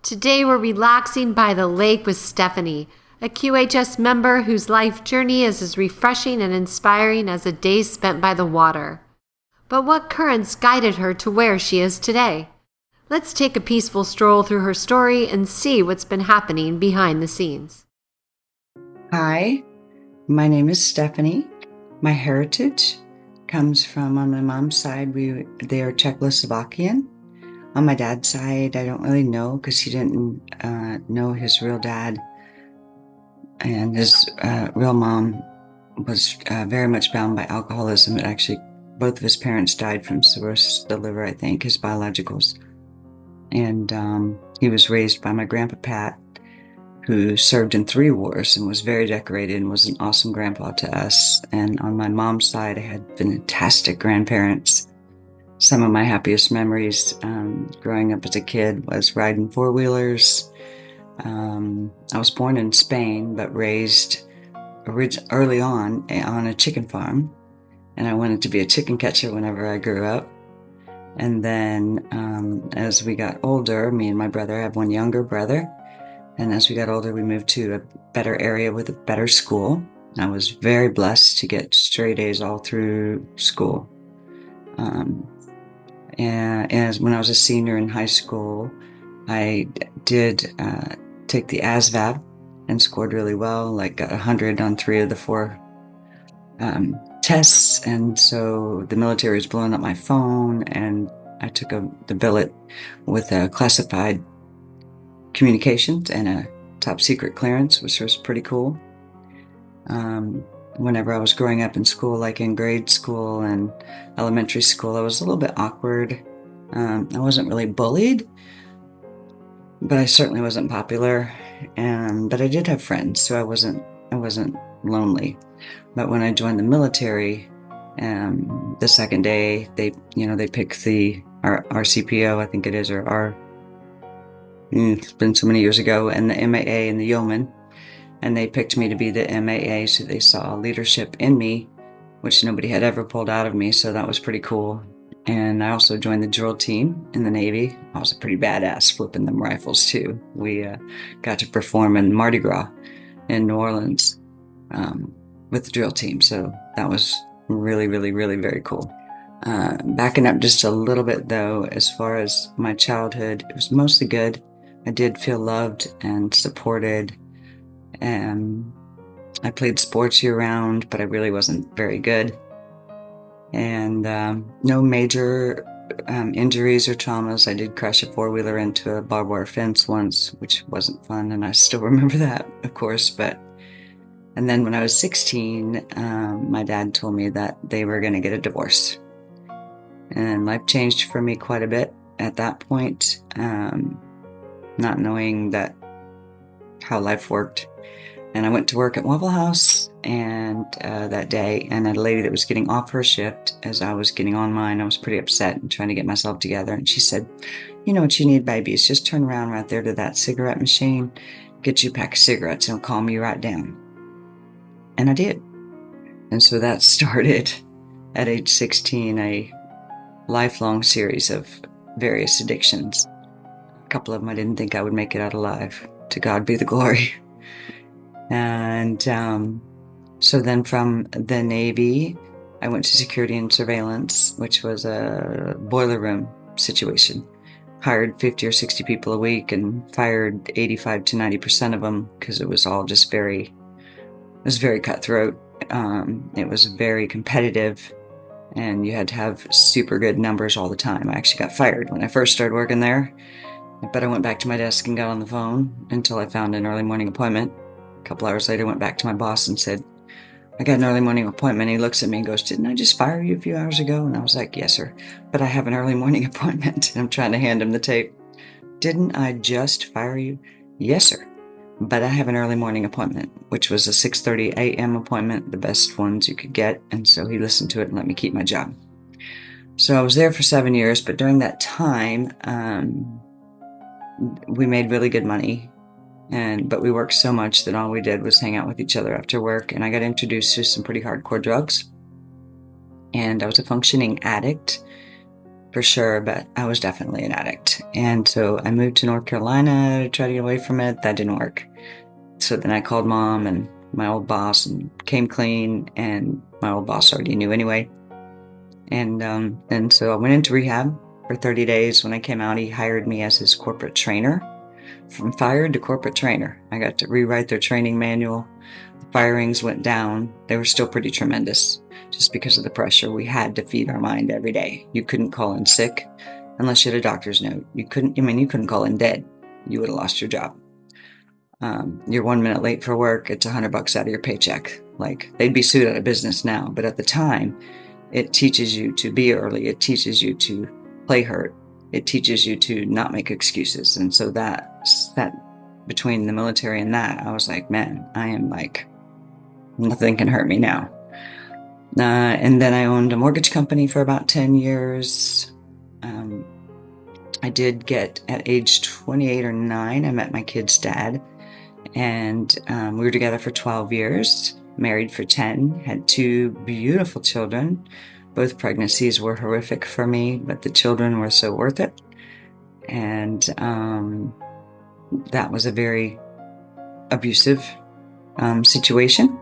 Today we're relaxing by the lake with Stephanie, a QHS member whose life journey is as refreshing and inspiring as a day spent by the water. But what currents guided her to where she is today? Let's take a peaceful stroll through her story and see what's been happening behind the scenes. Hi, my name is Stephanie. My heritage comes from, on my mom's side, they are Czechoslovakian. On my dad's side, I don't really know because he didn't know his real dad. And his real mom was very much bound by alcoholism. Actually, both of his parents died from cirrhosis of the liver, I think, his biologicals. And he was raised by my grandpa Pat, who served in 3 wars and was very decorated and was an awesome grandpa to us. And on my mom's side, I had fantastic grandparents. Some of my happiest memories growing up as a kid was riding 4-wheelers. I was born in Spain, but raised early on a chicken farm. And I wanted to be a chicken catcher whenever I grew up. And then as we got older, me and my brother, I have one younger brother. And as we got older, we moved to a better area with a better school. I was very blessed to get straight A's all through school. And as when I was a senior in high school, I did take the ASVAB and scored really well, like got 100 on 3 of the 4 tests. And so the military was blowing up my phone, and I took the billet with a classified communications and a top secret clearance, which was pretty cool. Whenever I was growing up in school, like in grade school and elementary school, I was a little bit awkward. I wasn't really bullied, but I certainly wasn't popular. But I did have friends, so I wasn't lonely. But when I joined the military, the second day, they picked our CPO, I think it is, or our. It's been so many years ago, and the MAA and the yeoman. And they picked me to be the MAA, so they saw leadership in me, which nobody had ever pulled out of me, so that was pretty cool. And I also joined the drill team in the Navy. I was a pretty badass flipping them rifles, too. We got to perform in Mardi Gras in New Orleans with the drill team, so that was really, really, really very cool. Backing up just a little bit, though, as far as my childhood, it was mostly good. I did feel loved and supported. I played sports year-round, but I really wasn't very good. And no major injuries or traumas. I did crash a 4-wheeler into a barbed wire fence once, which wasn't fun, and I still remember that, of course. And then when I was 16, my dad told me that they were going to get a divorce. And life changed for me quite a bit at that point, not knowing how life worked. And I went to work at Waffle House that day, and a lady that was getting off her shift as I was getting on mine, I was pretty upset and trying to get myself together. And she said, "You know what you need, baby, is just turn around right there to that cigarette machine, get you a pack of cigarettes, and it'll calm you right down." And I did. And so that started at age 16, a lifelong series of various addictions. A couple of them I didn't think I would make it out alive. To God be the glory. And so then from the Navy, I went to security and surveillance, which was a boiler room situation. Hired 50 or 60 people a week and fired 85 to 90% of them because it was all just very cutthroat. It was very competitive, and you had to have super good numbers all the time. I actually got fired when I first started working there, but I went back to my desk and got on the phone until I found an early morning appointment. A couple hours later, I went back to my boss and said, "I got an early morning appointment." He looks at me and goes, "Didn't I just fire you a few hours ago?" And I was like, "Yes, sir, but I have an early morning appointment." And I'm trying to hand him the tape. "Didn't I just fire you?" "Yes, sir, but I have an early morning appointment," which was a 6:30 a.m. appointment, the best ones you could get. And so he listened to it and let me keep my job. So I was there for 7 years, but during that time, we made really good money. But we worked so much that all we did was hang out with each other after work. And I got introduced to some pretty hardcore drugs. And I was a functioning addict. for sure, but I was definitely an addict. And so I moved to North Carolina to try to get away from it. That didn't work. So then I called mom and my old boss and came clean, and my old boss already knew anyway. And so I went into rehab for 30 days. When I came out, he hired me as his corporate trainer. From fired to corporate trainer. I got to rewrite their training manual. The firings went down. They were still pretty tremendous just because of the pressure. We had to feed our mind every day. You couldn't call in sick unless you had a doctor's note. You couldn't call in dead. You would have lost your job. You're 1 minute late for work, it's $100 out of your paycheck. Like, they'd be sued out of business now, but at the time, it teaches you to be early. It teaches you to play hurt. It teaches you to not make excuses. And so that between the military and that, I was like, man, I am like, nothing can hurt me now. And then I owned a mortgage company for about 10 years. I did get, at age 28 or 9, I met my kid's dad. And we were together for 12 years, married for 10, had 2 beautiful children. Both pregnancies were horrific for me, but the children were so worth it. And that was a very abusive situation.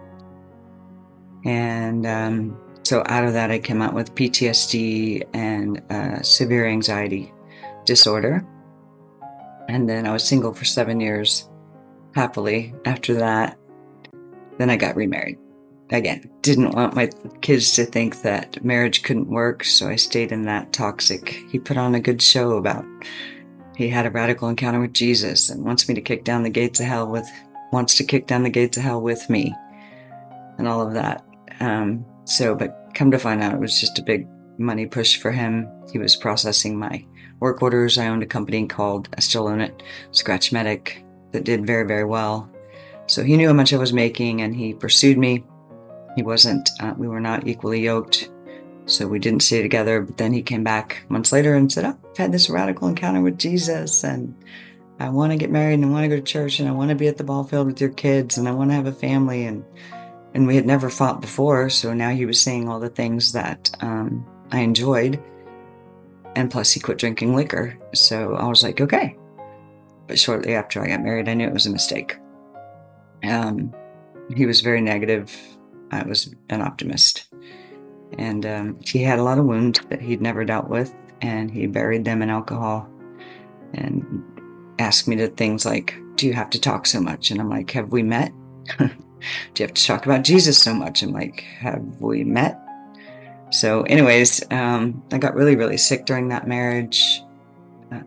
And so out of that, I came out with PTSD and severe anxiety disorder. And then I was single for 7 years, happily. After that, then I got remarried. Again, didn't want my kids to think that marriage couldn't work, so I stayed in that toxic. He put on a good show about he had a radical encounter with Jesus and wants to kick down the gates of hell with me, and all of that. But come to find out, it was just a big money push for him. He was processing my work orders. I owned a company called, I still own it, Scratch Medic, that did very, very well. So he knew how much I was making, and he pursued me. We were not equally yoked, so we didn't stay together. But then he came back months later and said, I've had this radical encounter with Jesus, and I want to get married, and I want to go to church, and I want to be at the ball field with your kids, and I want to have a family. And we had never fought before, so now he was saying all the things that I enjoyed. And plus he quit drinking liquor. So I was like, okay. But shortly after I got married, I knew it was a mistake. He was very negative. I was an optimist. And he had a lot of wounds that he'd never dealt with, and he buried them in alcohol and asked me to things like, do you have to talk so much? And I'm like, have we met? Do you have to talk about Jesus so much? I'm like, have we met? So anyways, I got really, really sick during that marriage. A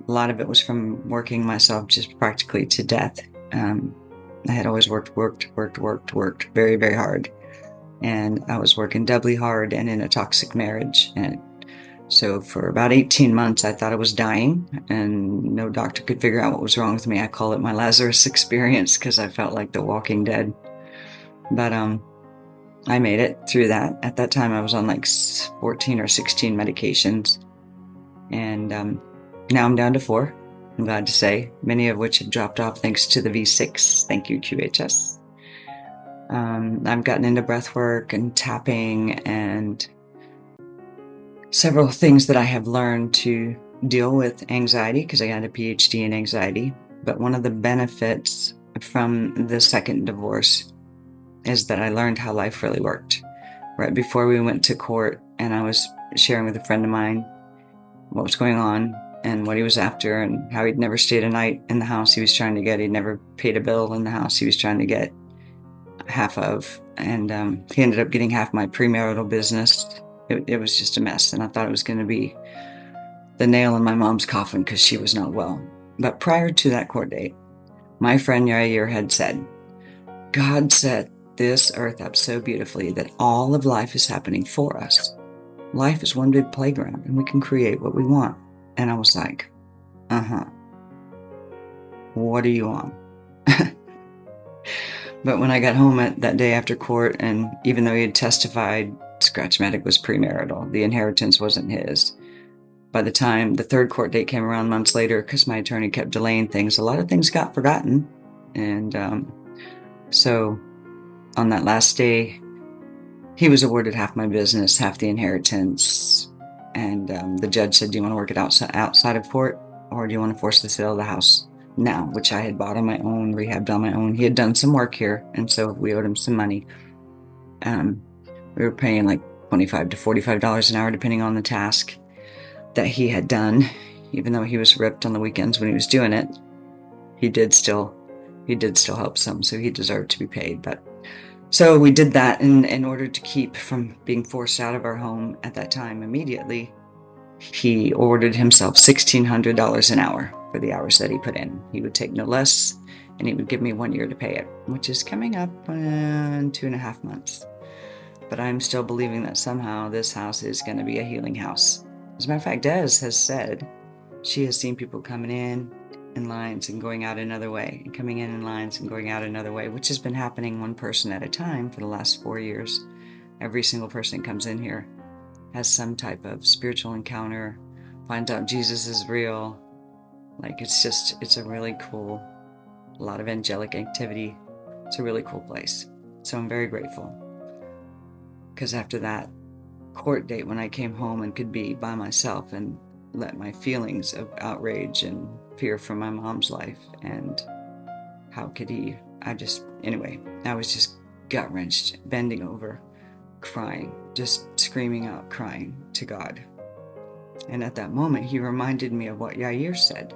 lot of it was from working myself just practically to death. I had always worked very, very hard. And I was working doubly hard and in a toxic marriage. And so for about 18 months, I thought I was dying, and no doctor could figure out what was wrong with me. I call it my Lazarus experience because I felt like the Walking Dead. But I made it through that. At that time, I was on like 14 or 16 medications. And now I'm down to 4, I'm glad to say, many of which have dropped off thanks to the V6. Thank you, QHS. I've gotten into breath work and tapping and several things that I have learned to deal with anxiety, because I got a PhD in anxiety. But one of the benefits from the second divorce is that I learned how life really worked. Right before we went to court, and I was sharing with a friend of mine what was going on and what he was after, and how he'd never stayed a night in the house he was trying to get. He'd never paid a bill in the house he was trying to get half of. And he ended up getting half my premarital business. It was just a mess. And I thought it was going to be the nail in my mom's coffin because she was not well. But prior to that court date, my friend Yair had said, God set this earth up so beautifully that all of life is happening for us. Life is one big playground, and we can create what we want. And I was like, what are you on? But when I got home that day after court, and even though he had testified, Scratch Medic was premarital, the inheritance wasn't his. By the time the third court date came around months later, because my attorney kept delaying things, a lot of things got forgotten. And so on that last day, he was awarded half my business, half the inheritance. And the judge said, do you want to work it outside of court, or do you want to force the sale of the house now? Which I had bought on my own, rehabbed on my own. He had done some work here, and so we owed him some money. We were paying like $25 to $45 an hour, depending on the task that he had done. Even though he was ripped on the weekends when he was doing it, he did still help some, so he deserved to be paid. But so we did that in order to keep from being forced out of our home at that time immediately. He ordered himself $1,600 an hour for the hours that he put in. He would take no less, and he would give me 1 year to pay it, which is coming up in 2.5 months. But I'm still believing that somehow this house is going to be a healing house. As a matter of fact, Des has said she has seen people coming in lines and going out another way, and coming in lines and going out another way, which has been happening one person at a time for the last 4 years. Every single person that comes in here has some type of spiritual encounter, finds out Jesus is real. Like, it's a really cool, a lot of angelic activity. It's a really cool place. So I'm very grateful. Because after that court date, when I came home and could be by myself and let my feelings of outrage and fear for my mom's life, and how could he, I was just gut-wrenched, bending over, crying, just screaming out, crying to God. And at that moment, he reminded me of what Yair said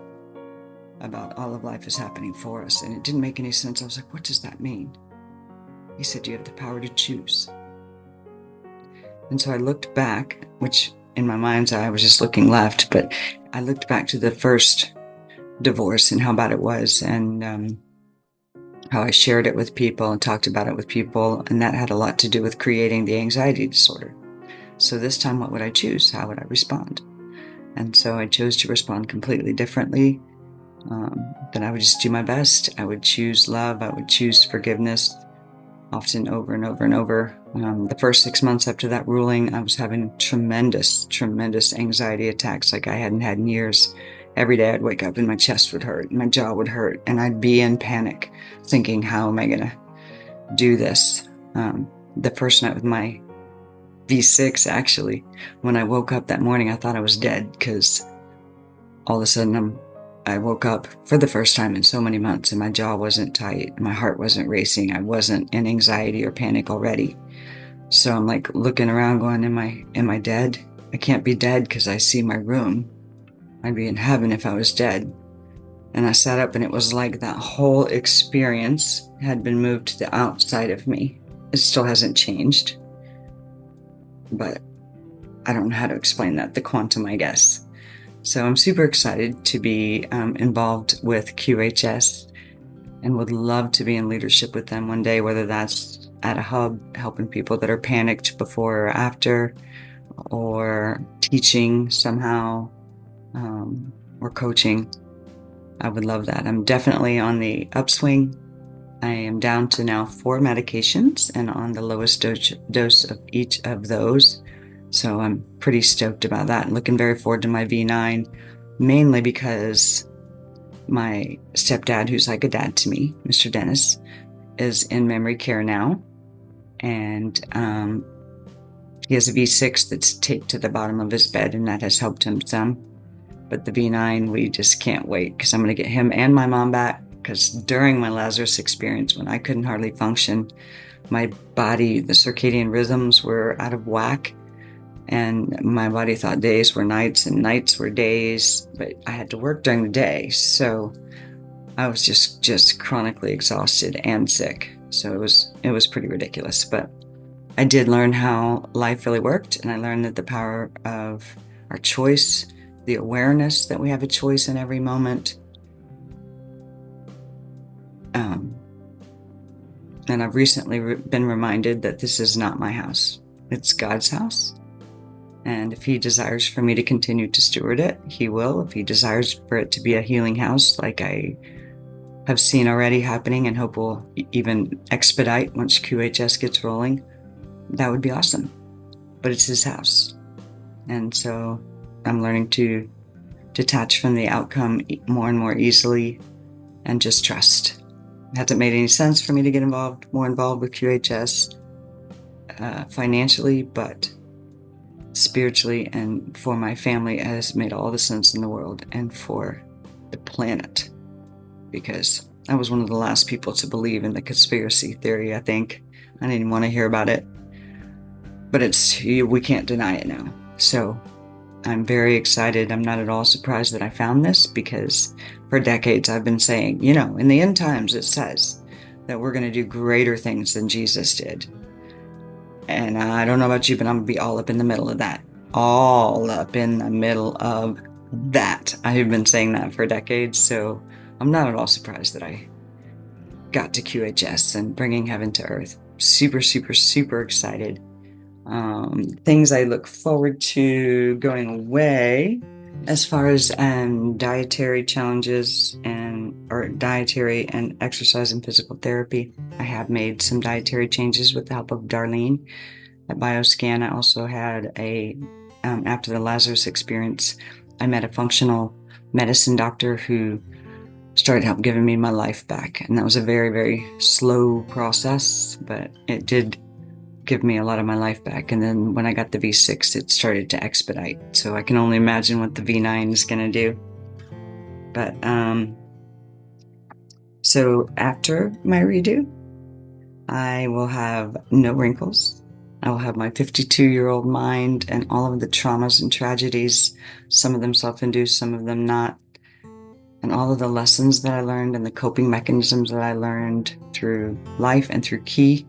about all of life is happening for us. And it didn't make any sense. I was like, what does that mean? He said, you have the power to choose. And so I looked back, which in my mind's eye, I was just looking left, but I looked back to the first divorce and how bad it was, and how I shared it with people and talked about it with people. And that had a lot to do with creating the anxiety disorder. So this time, what would I choose? How would I respond? And so I chose to respond completely differently. That I would just do my best. I would choose love. I would choose forgiveness, often over and over and over. The first 6 months after that ruling, I was having tremendous anxiety attacks like I hadn't had in years. Every day I'd wake up and my chest would hurt, my jaw would hurt, and I'd be in panic, thinking, how am I going to do this? The first night with my V6, actually, when I woke up that morning, I thought I was dead, because all of a sudden I woke up for the first time in so many months, and my jaw wasn't tight, my heart wasn't racing, I wasn't in anxiety or panic already. So I'm like looking around going, am I dead? I can't be dead because I see my room. I'd be in heaven if I was dead. And I sat up, and it was like that whole experience had been moved to the outside of me. It still hasn't changed, but I don't know how to explain that, the quantum, I guess. So I'm super excited to be involved with QHS, and would love to be in leadership with them one day, whether that's at a hub, helping people that are panicked before or after, or teaching somehow, or coaching. I would love that. I'm definitely on the upswing. I am down to now 4 medications and on the lowest dose of each of those. So I'm pretty stoked about that and looking very forward to my V9, mainly because my stepdad, who's like a dad to me, Mr. Dennis, is in memory care now. And he has a V6 that's taped to the bottom of his bed, and that has helped him some. But the V9, we just can't wait, because I'm going to get him and my mom back. Because during my Lazarus experience, when I couldn't hardly function, my body, the circadian rhythms were out of whack. And my body thought days were nights and nights were days, but I had to work during the day. So I was just chronically exhausted and sick. So it was pretty ridiculous. But I did learn how life really worked, and I learned that the power of our choice, the awareness that we have a choice in every moment. And I've recently been reminded that this is not my house. It's God's house. And if he desires for me to continue to steward it, he will. If he desires for it to be a healing house, like I have seen already happening and hope will even expedite once QHS gets rolling, that would be awesome. But it's his house. And so I'm learning to detach from the outcome more and more easily and just trust. It hasn't made any sense for me to get more involved with QHS financially, but spiritually and for my family has made all the sense in the world, and for the planet, because I was one of the last people to believe in the conspiracy theory. I think I didn't want to hear about it, but we can't deny it now. So I'm very excited. I'm not at all surprised that I found this, because for decades I've been saying, in the end times it says that we're going to do greater things than Jesus did. And I don't know about you, but I'm going to be all up in the middle of that. All up in the middle of that. I have been saying that for decades, so I'm not at all surprised that I got to QHS and bringing heaven to earth. Super, super, super excited. Things I look forward to going away, as far as dietary challenges or dietary and exercise and physical therapy. I have made some dietary changes with the help of Darlene at BioScan. I also had after the Lazarus experience, I met a functional medicine doctor who started help giving me my life back. And that was a very, very slow process, but it did give me a lot of my life back. And then when I got the V6, it started to expedite. So I can only imagine what the V9 is going to do. But so after my redo, I will have no wrinkles. I will have my 52-year-old mind and all of the traumas and tragedies, some of them self-induced, some of them not, and all of the lessons that I learned and the coping mechanisms that I learned through life and through Key,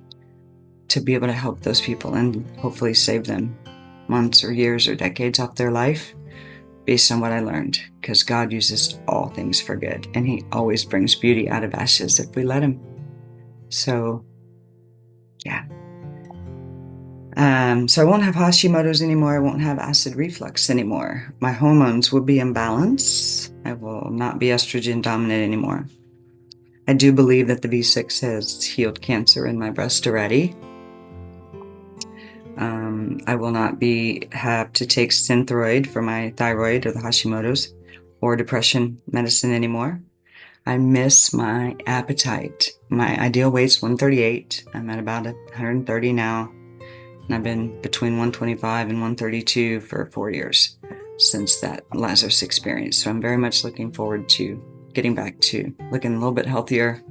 to be able to help those people and hopefully save them months or years or decades off their life based on what I learned, because God uses all things for good, and He always brings beauty out of ashes if we let Him. So, yeah. So I won't have Hashimoto's anymore. I won't have acid reflux anymore. My hormones will be in balance. I will not be estrogen dominant anymore. I do believe that the V6 has healed cancer in my breast already. I will not have to take Synthroid for my thyroid or the Hashimoto's or depression medicine anymore. I miss my appetite. My ideal weight's 138. I'm at about 130 now. And I've been between 125 and 132 for 4 years since that Lazarus experience. So I'm very much looking forward to getting back to looking a little bit healthier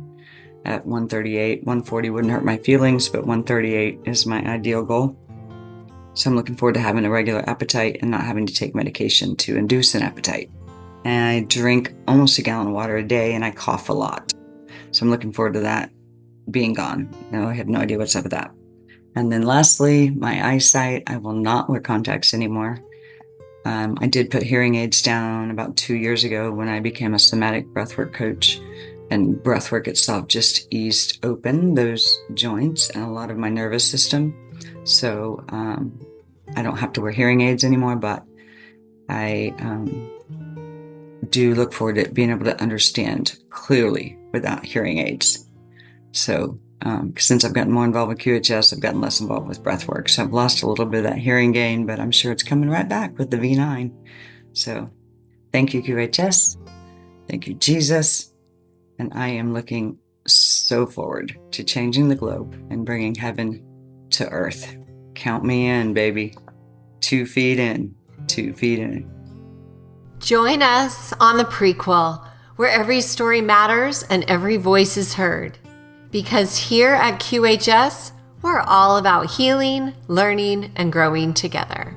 at 138. 140 wouldn't hurt my feelings, but 138 is my ideal goal. So I'm looking forward to having a regular appetite and not having to take medication to induce an appetite. And I drink almost a gallon of water a day, and I cough a lot. So I'm looking forward to that being gone. No, I have no idea what's up with that. And then lastly, my eyesight. I will not wear contacts anymore. I did put hearing aids down about 2 years ago when I became a somatic breathwork coach, and breathwork itself just eased open those joints and a lot of my nervous system. So I don't have to wear hearing aids anymore, but I do look forward to being able to understand clearly without hearing aids. So since I've gotten more involved with QHS, I've gotten less involved with breathwork. So I've lost a little bit of that hearing gain, but I'm sure it's coming right back with the V9. So thank you, QHS. Thank you, Jesus. And I am looking so forward to changing the globe and bringing heaven to earth. Count me in, baby. 2 feet in, 2 feet in. Join us on the Prequel, where every story matters and every voice is heard. Because here at QHS, we're all about healing, learning, and growing together.